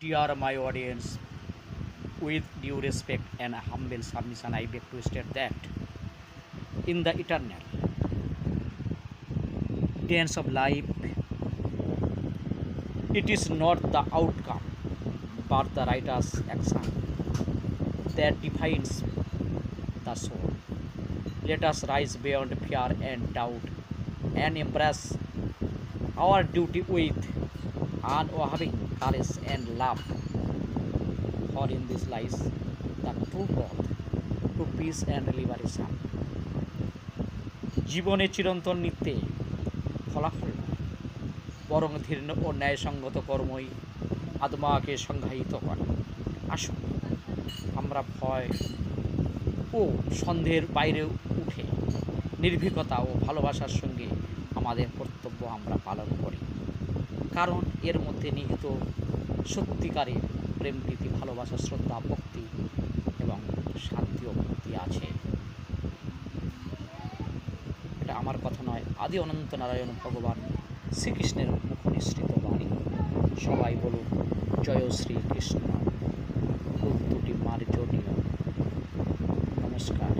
Dear my audience, with due respect and humble submission, I beg to state that in the eternal dance of life, it is not the outcome but the writer's action that defines the soul. Let us rise beyond fear and doubt and embrace our duty with unwavering courage and love. For in this lies the true path to peace and liberation. জীবনে চিরন্তন নিত্যে ফলাফল নয়, বরং ধীর ও ন্যায়সঙ্গত কর্মই আত্মাকে সংজ্ঞায়িত করে। আসুন আমরা ভয় ও সন্দেহের বাইরে উঠে নির্ভীকতা ও ভালোবাসার সঙ্গে আমাদের কর্তব্য আমরা পালন করি, কারণ এর মধ্যে নিহিত সত্যিকারের প্রেম, প্রীতি, ভালোবাসা, শ্রদ্ধা, ভক্তি এবং শান্তি ও মুক্তি আছে। এটা আমার কথা নয়, আদি অনন্ত নারায়ণ ভগবান শ্রীকৃষ্ণের মুখ নিঃসৃত বাণী। সবাই বলুন জয় শ্রীকৃষ্ণ, দুটি মার্জনীয়। নমস্কার।